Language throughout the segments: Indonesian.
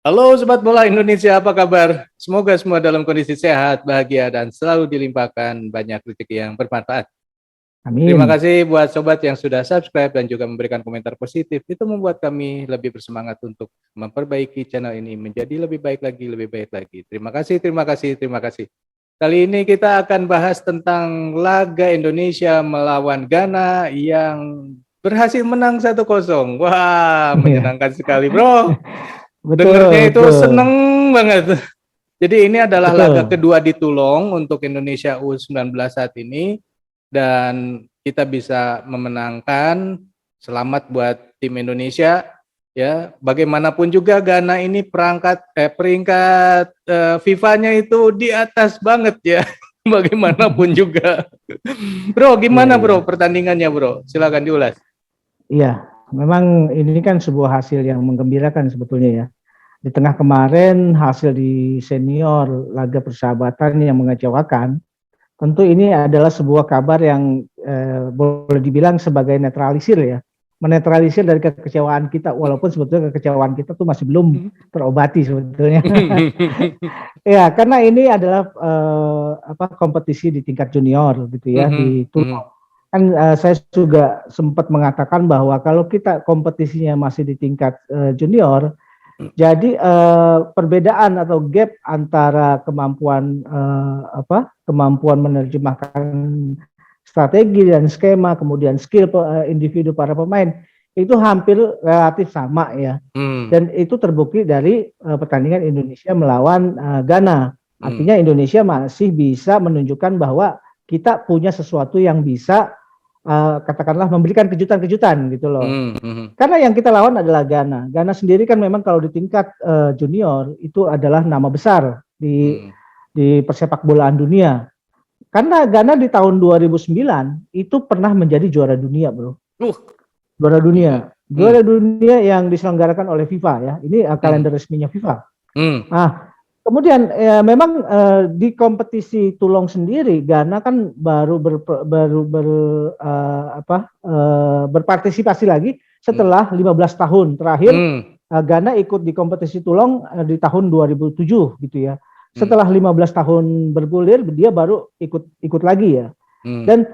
Halo Sobat Bola Indonesia, apa kabar? Semoga semua dalam kondisi sehat, bahagia, dan selalu dilimpahkan banyak rezeki yang bermanfaat. Terima Amin. kasih buat Sobat yang sudah subscribe dan juga memberikan komentar positif. Itu membuat kami lebih bersemangat untuk memperbaiki channel ini menjadi lebih baik lagi, lebih baik lagi. Terima kasih, terima kasih, terima kasih. Kali ini kita akan bahas tentang laga Indonesia melawan Ghana yang berhasil menang 1-0. Wah, Iya. menyenangkan sekali, bro. Dengernya Betul, itu seneng betul. banget. Jadi ini adalah laga Betul. kedua di Toulon untuk Indonesia U19 saat ini dan kita bisa memenangkan. Selamat buat tim Indonesia ya. Bagaimanapun juga Ghana ini peringkat FIFA-nya itu di atas banget ya. Bagaimanapun juga. Bro, Iya, gimana iya. bro pertandingannya bro? Silakan diulas. Iya, memang ini kan sebuah hasil yang menggembirakan sebetulnya ya. Di tengah kemarin hasil di senior laga persahabatan yang mengecewakan, tentu ini adalah sebuah kabar yang boleh dibilang sebagai netralisir ya. Menetralisir dari kekecewaan kita, walaupun sebetulnya kekecewaan kita tuh masih belum terobati sebetulnya. Ya, karena ini adalah kompetisi di tingkat junior gitu ya di Toulon. Kan saya juga sempat mengatakan bahwa kalau kita kompetisinya masih di tingkat junior, jadi perbedaan atau gap antara kemampuan menerjemahkan strategi dan skema, kemudian skill individu para pemain itu hampir relatif sama ya. Dan itu terbukti dari pertandingan Indonesia melawan Ghana. Artinya Indonesia masih bisa menunjukkan bahwa kita punya sesuatu yang bisa katakanlah memberikan kejutan-kejutan gitu loh. Karena yang kita lawan adalah Ghana. Ghana sendiri kan memang kalau di tingkat junior itu adalah nama besar di persepak bolaan dunia. Karena Ghana di tahun 2009 itu pernah menjadi juara dunia, bro. Juara dunia. Gila. Juara dunia yang diselenggarakan oleh FIFA ya. Ini kalender resminya FIFA. Nah, kemudian ya, memang di kompetisi Toulon sendiri Ghana kan berpartisipasi lagi setelah 15 tahun terakhir. Ghana ikut di kompetisi Toulon di tahun 2007 gitu ya. Setelah 15 tahun bergulir dia baru ikut lagi ya. Dan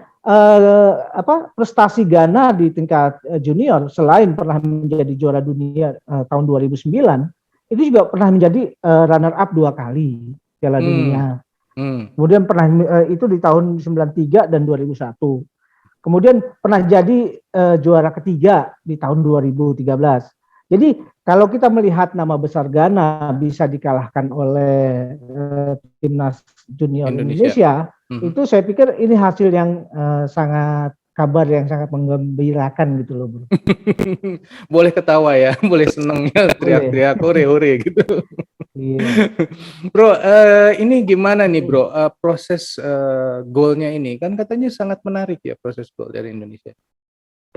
prestasi Ghana di tingkat junior selain pernah menjadi juara dunia tahun 2009 itu juga pernah menjadi runner up 2 kali Piala Dunia. Kemudian pernah itu di tahun 93 dan 2001. Kemudian pernah jadi juara ketiga di tahun 2013. Jadi kalau kita melihat nama besar Ghana bisa dikalahkan oleh timnas junior Indonesia, itu saya pikir ini hasil yang kabar yang sangat menggembirakan gitu loh, bro. Boleh ketawa ya, boleh seneng ya, Boleh. teriak-teriak hore-hore gitu. Iya. Bro, ini gimana nih bro, proses golnya ini kan katanya sangat menarik ya proses gol dari Indonesia.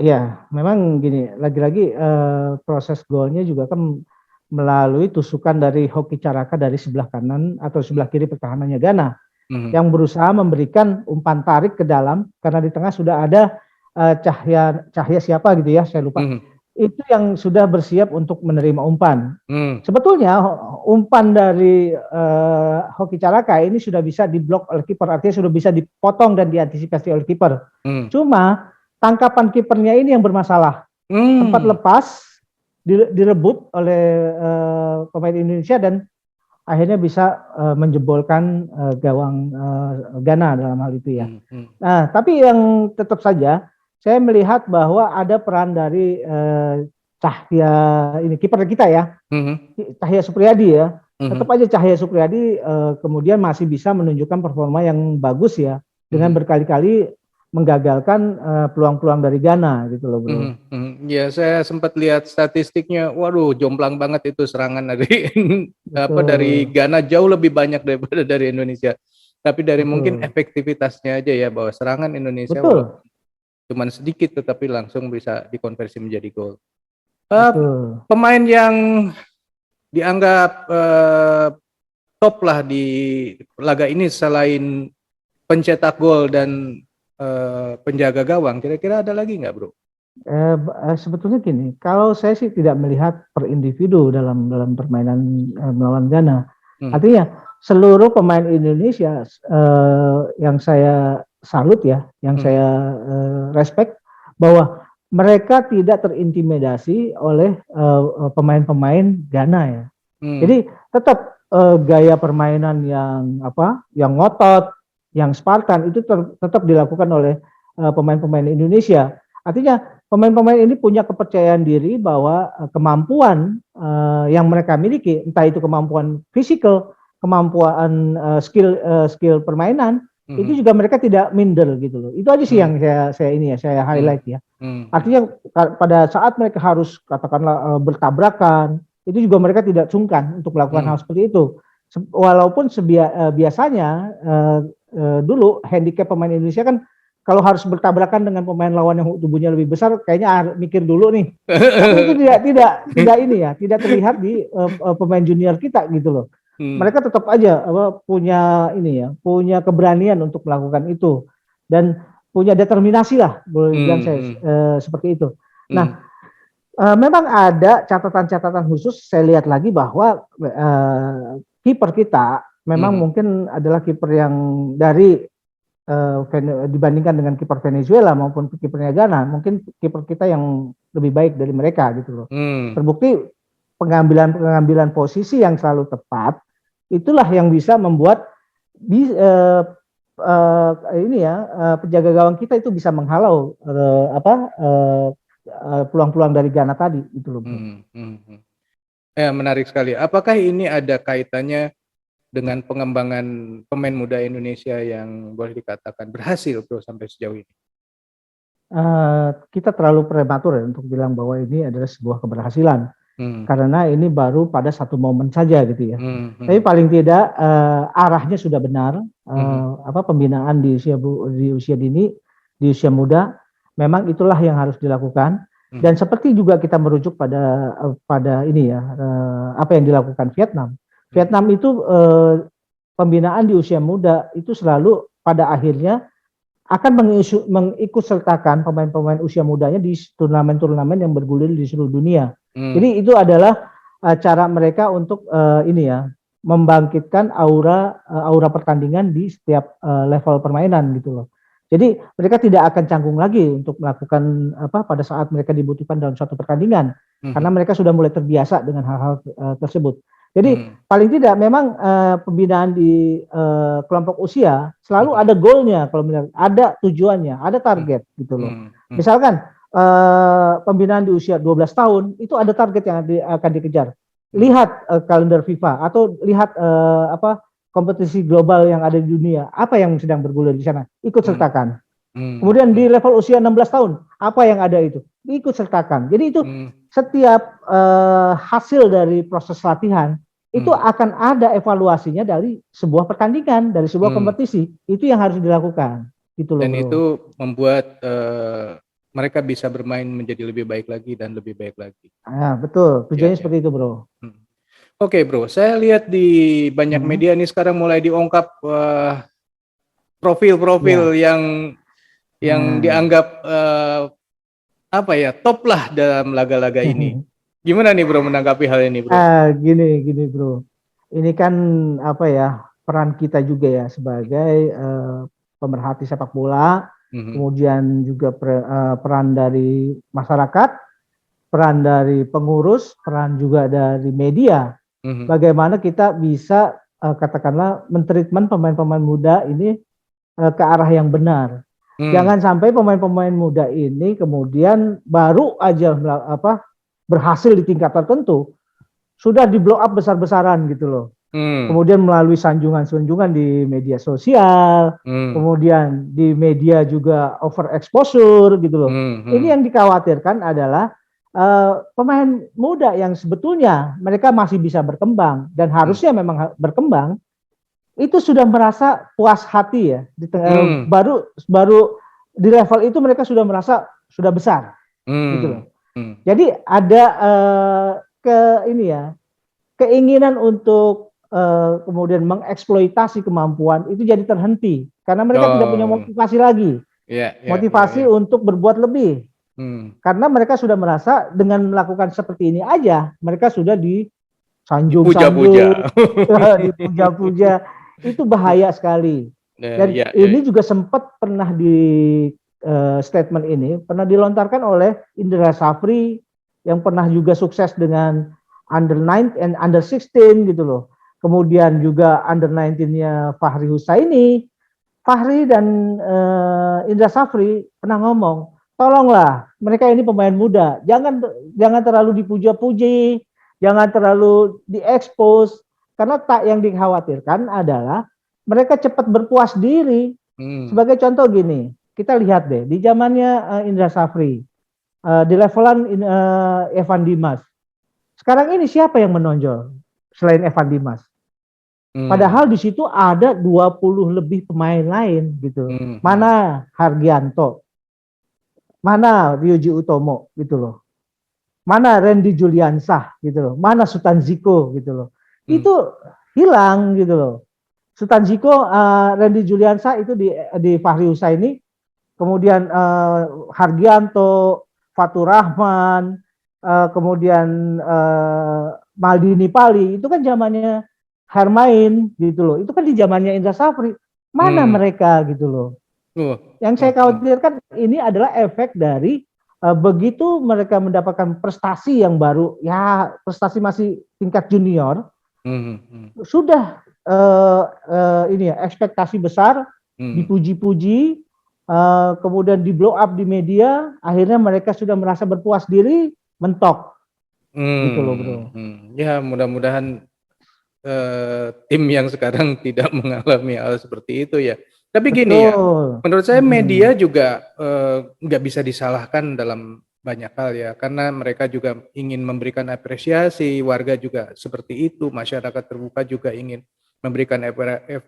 Iya, memang gini, lagi-lagi proses golnya juga kan melalui tusukan dari Hoki Caraka dari sebelah kanan atau sebelah kiri pertahanannya Ghana yang berusaha memberikan umpan tarik ke dalam karena di tengah sudah ada Cahya siapa gitu ya, saya lupa. Itu yang sudah bersiap untuk menerima umpan. Sebetulnya umpan dari Hoki Caraka ini sudah bisa diblok oleh kiper, artinya sudah bisa dipotong dan diantisipasi oleh kiper. Cuma tangkapan kipernya ini yang bermasalah. Sempat lepas, direbut oleh pemain Indonesia dan akhirnya bisa menjebolkan gawang Ghana dalam hal itu ya. Nah, tapi yang tetap saja saya melihat bahwa ada peran dari Cahya ini kiper kita ya, Cahya Supriyadi ya. Tetap aja Cahya Supriyadi kemudian masih bisa menunjukkan performa yang bagus ya dengan berkali-kali menggagalkan peluang-peluang dari Ghana gitu loh, bro. Ya, saya sempat lihat statistiknya. Waduh, jomplang banget itu serangan dari dari Ghana jauh lebih banyak daripada dari Indonesia. Tapi dari mungkin efektivitasnya aja ya bahwa serangan Indonesia walaupun cuma sedikit tetapi langsung bisa dikonversi menjadi gol. Pemain yang dianggap top lah di laga ini selain pencetak gol dan penjaga gawang, kira-kira ada lagi nggak, bro? Sebetulnya gini, kalau saya sih tidak melihat per individu dalam permainan melawan Ghana. Artinya seluruh pemain Indonesia yang saya salut ya, yang saya respect bahwa mereka tidak terintimidasi oleh pemain-pemain Ghana ya. Jadi tetap gaya permainan yang ngotot, yang Spartan itu tetap dilakukan oleh pemain-pemain Indonesia. Artinya pemain-pemain ini punya kepercayaan diri bahwa kemampuan yang mereka miliki, entah itu kemampuan fisikal, kemampuan skill permainan, itu juga mereka tidak minder gitu loh. Itu aja sih yang saya highlight ya. Artinya pada saat mereka harus katakanlah bertabrakan, itu juga mereka tidak sungkan untuk melakukan hal seperti itu. Walaupun biasanya dulu handicap pemain Indonesia kan kalau harus bertabrakan dengan pemain lawan yang tubuhnya lebih besar, kayaknya mikir dulu nih. Tapi itu tidak terlihat di pemain junior kita gitu loh. Mereka tetap aja punya keberanian untuk melakukan itu dan punya determinasi lah, boleh bilang saya seperti itu. Nah, memang ada catatan-catatan khusus. Saya lihat lagi bahwa kiper kita memang mungkin adalah kiper yang dari dibandingkan dengan kiper Venezuela maupun kipernya Ghana, mungkin kiper kita yang lebih baik dari mereka gitu loh. Terbukti pengambilan posisi yang selalu tepat, itulah yang bisa membuat penjaga gawang kita itu bisa menghalau peluang-peluang dari Ghana tadi itu loh. Ya, menarik sekali. Apakah ini ada kaitannya dengan pengembangan pemain muda Indonesia yang boleh dikatakan berhasil, bro, sampai sejauh ini? Kita terlalu prematur ya untuk bilang bahwa ini adalah sebuah keberhasilan, karena ini baru pada satu momen saja gitu ya. Tapi paling tidak arahnya sudah benar. Pembinaan di usia dini, di usia muda, memang itulah yang harus dilakukan. Dan seperti juga kita merujuk pada apa yang dilakukan Vietnam. Vietnam itu pembinaan di usia muda itu selalu pada akhirnya akan mengikut sertakan pemain-pemain usia mudanya di turnamen-turnamen yang bergulir di seluruh dunia. Jadi itu adalah cara mereka untuk membangkitkan aura pertandingan di setiap level permainan gitu loh. Jadi mereka tidak akan canggung lagi untuk melakukan pada saat mereka dibutuhkan dalam suatu pertandingan, karena mereka sudah mulai terbiasa dengan hal-hal tersebut. Jadi paling tidak memang pembinaan di kelompok usia selalu ada goalnya, kalau ada tujuannya, ada target gitu loh. Misalkan pembinaan di usia 12 tahun itu ada target yang akan dikejar. Lihat kalender FIFA atau lihat kompetisi global yang ada di dunia, apa yang sedang bergulir di sana, ikut sertakan. Kemudian di level usia 16 tahun, apa yang ada itu, ikut sertakan. Jadi itu setiap hasil dari proses latihan, itu akan ada evaluasinya dari sebuah pertandingan, dari sebuah kompetisi. Itu yang harus dilakukan. Gitu loh, dan bro. itu membuat mereka bisa bermain menjadi lebih baik lagi dan lebih baik lagi. Betul, tujuannya seperti itu, bro. Oke, bro, saya lihat di banyak media nih sekarang mulai diungkap profil-profil yang dianggap top lah dalam laga-laga ini. Gimana nih, bro, menanggapi hal ini, bro? Gini, bro. Ini kan peran kita juga ya sebagai pemerhati sepak bola, kemudian juga peran dari masyarakat, peran dari pengurus, peran juga dari media. Bagaimana kita bisa katakanlah mentreatment pemain-pemain muda ini ke arah yang benar. Jangan sampai pemain-pemain muda ini kemudian baru aja berhasil di tingkat tertentu sudah di blow up besar-besaran gitu loh. Kemudian melalui sanjungan-sanjungan di media sosial, kemudian di media juga overexposure gitu loh. Ini yang dikhawatirkan adalah pemain muda yang sebetulnya mereka masih bisa berkembang dan harusnya memang berkembang, itu sudah merasa puas hati ya. Baru di level itu mereka sudah merasa sudah besar, gitu loh. Jadi ada keinginan untuk kemudian mengeksploitasi kemampuan itu jadi terhenti karena mereka tidak punya motivasi lagi, motivasi untuk berbuat lebih. Karena mereka sudah merasa dengan melakukan seperti ini aja, mereka sudah Puja-puja. disanjung-sanjung, dipuja-puja. Itu bahaya sekali. Dan Ya, ya, ini ya. juga sempat pernah di statement ini pernah dilontarkan oleh Indra Safri yang pernah juga sukses dengan under 9 and under 16 gitu loh. Kemudian juga under 19-nya Fahri Husaini. Fahri dan Indra Safri pernah ngomong, tolonglah mereka ini pemain muda, jangan terlalu dipuja-puji, jangan terlalu diekspos, karena tak yang dikhawatirkan adalah mereka cepat berpuas diri. Sebagai contoh gini, kita lihat deh di zamannya Indra Safri, di levelan Evan Dimas. Sekarang ini siapa yang menonjol selain Evan Dimas? Padahal di situ ada 20 lebih pemain lain gitu. Mana Hargianto? Mana Ryuji Utomo gitu loh. Mana Randy Juliansah gitu loh. Mana Sultan Ziko gitu loh. Itu hilang gitu loh. Sultan Ziko, Randy Juliansah itu di Fahri Husaini, kemudian Hargianto, Fatur Rahman, kemudian Maldini Pali, itu kan zamannya Hermain gitu loh. Itu kan di zamannya Indra Safri. Mana mereka gitu loh. Yang saya khawatirkan ini adalah efek dari begitu mereka mendapatkan prestasi yang baru, ya prestasi masih tingkat junior, sudah ini ya ekspektasi besar, dipuji-puji, kemudian di blow up di media, akhirnya mereka sudah merasa berpuas diri, mentok. Gitu loh bro. Ya mudah-mudahan tim yang sekarang tidak mengalami hal seperti itu ya. Tapi gini ya, menurut saya media juga nggak bisa disalahkan dalam banyak hal ya, karena mereka juga ingin memberikan apresiasi, warga juga seperti itu, masyarakat terbuka juga ingin memberikan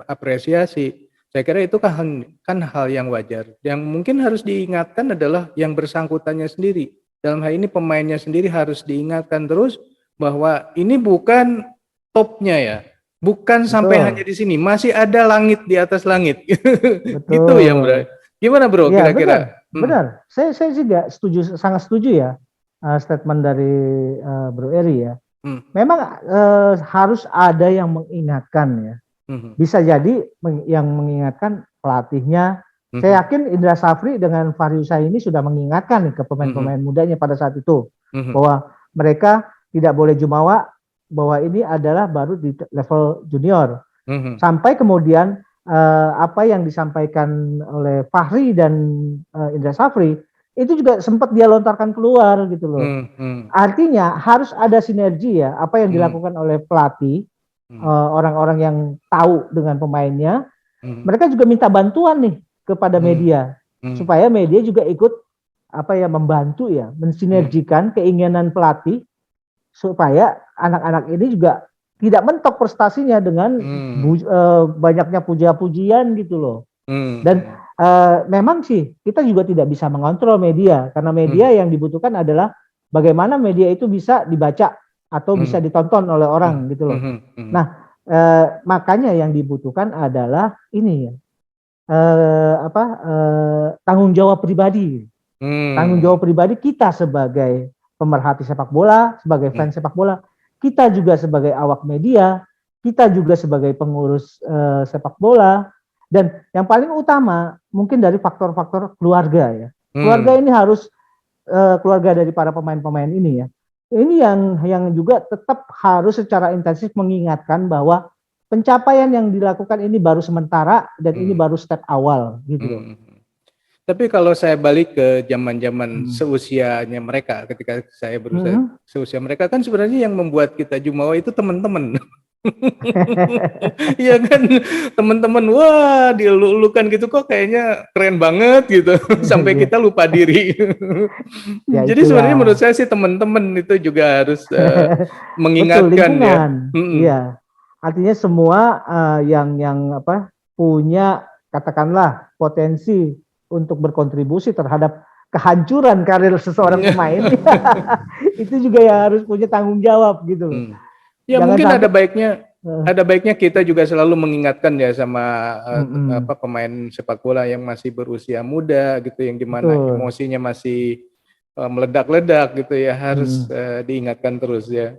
apresiasi. Saya kira itu kan hal yang wajar. Yang mungkin harus diingatkan adalah yang bersangkutannya sendiri. Dalam hal ini pemainnya sendiri harus diingatkan terus bahwa ini bukan topnya ya, bukan sampai hanya di sini, masih ada langit di atas langit. Gitu ya bro. Gimana bro ya, kira-kira? Benar. Saya juga setuju, sangat setuju ya statement dari Bro Eri ya. Memang harus ada yang mengingatkan ya. Bisa jadi yang mengingatkan pelatihnya. Saya yakin Indra Safri dengan Fahri Husaini sudah mengingatkan nih ke pemain-pemain mudanya pada saat itu bahwa mereka tidak boleh jumawa, bahwa ini adalah baru di level junior. Sampai kemudian apa yang disampaikan oleh Fahri dan Indra Safri itu juga sempat dia lontarkan keluar gitu loh. Artinya harus ada sinergi ya, apa yang dilakukan oleh pelatih, orang-orang yang tahu dengan pemainnya, mereka juga minta bantuan nih kepada media supaya media juga ikut apa ya membantu ya, mensinergikan keinginan pelatih supaya anak-anak ini juga tidak mentok prestasinya dengan banyaknya puja-pujian gitu loh. Dan memang sih kita juga tidak bisa mengontrol media, karena media yang dibutuhkan adalah bagaimana media itu bisa dibaca atau bisa ditonton oleh orang gitu loh. Nah makanya yang dibutuhkan adalah ini ya, tanggung jawab pribadi. Tanggung jawab pribadi kita sebagai pemerhati sepak bola, sebagai fans sepak bola, kita juga sebagai awak media, kita juga sebagai pengurus sepak bola, dan yang paling utama mungkin dari faktor-faktor keluarga ya. Keluarga ini harus keluarga dari para pemain-pemain ini ya. Ini yang juga tetap harus secara intensif mengingatkan bahwa pencapaian yang dilakukan ini baru sementara dan ini baru step awal gitu loh. Tapi kalau saya balik ke zaman-zaman seusianya mereka, ketika saya berusia seusia mereka, kan sebenarnya yang membuat kita jumawa itu teman-teman. Iya kan, teman-teman, wah dielu-elukan gitu kok kayaknya keren banget gitu, sampai kita lupa diri. Ya, jadi sebenarnya menurut saya sih teman-teman itu juga harus mengingatkan. Betul, lingkungan. Iya. Artinya semua yang punya katakanlah potensi untuk berkontribusi terhadap kehancuran karir seseorang pemain itu juga ya harus punya tanggung jawab gitu loh. Ya jangan mungkin ada baiknya kita juga selalu mengingatkan ya sama pemain sepak bola yang masih berusia muda gitu, yang dimana emosinya masih meledak-ledak gitu ya, harus diingatkan terus ya.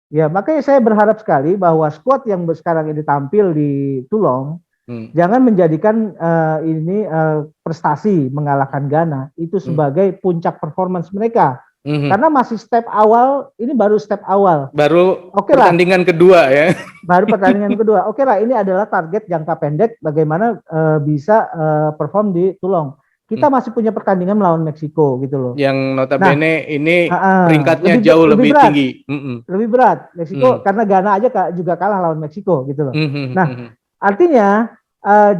Ya, makanya saya berharap sekali bahwa skuad yang sekarang ini tampil di Toulon jangan menjadikan ini prestasi mengalahkan Ghana itu sebagai puncak performance mereka. Karena masih step awal, ini baru step awal. Baru pertandingan kedua ya. Baru pertandingan kedua. Oke lah, ini adalah target jangka pendek bagaimana bisa perform di Toulon. Kita masih punya pertandingan melawan Meksiko gitu loh. Yang notabene ini peringkatnya jauh lebih berat, tinggi. Lebih berat Meksiko karena Ghana aja juga kalah lawan Meksiko gitu loh. Nah, artinya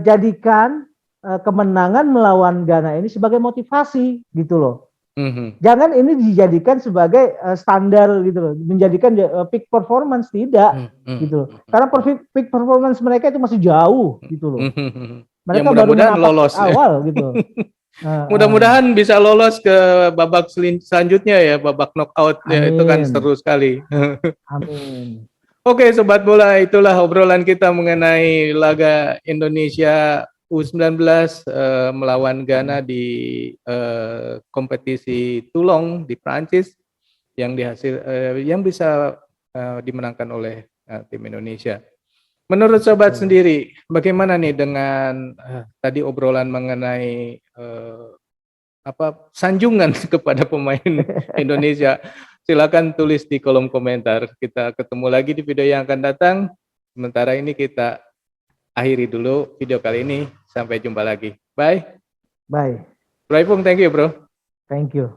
jadikan kemenangan melawan Ghana ini sebagai motivasi gitu loh. Jangan ini dijadikan sebagai standar gitu loh, menjadikan peak performance, tidak gitu loh. Karena peak performance mereka itu masih jauh gitu loh. Mereka ya, mudah-mudahan lolos awal gitu. Mudah-mudahan bisa lolos ke babak selanjutnya ya, babak knockout ya, itu kan seru sekali. Amin. Oke, Sobat Bola, itulah obrolan kita mengenai laga Indonesia U19 melawan Ghana di kompetisi Toulon di Prancis yang bisa dimenangkan oleh tim Indonesia. Menurut Sobat sendiri, bagaimana nih dengan tadi obrolan mengenai sanjungan kepada pemain Indonesia? Silakan tulis di kolom komentar. Kita ketemu lagi di video yang akan datang. Sementara ini kita akhiri dulu video kali ini. Sampai jumpa lagi. Bye. Bye. Bro Ipung, thank you bro. Thank you.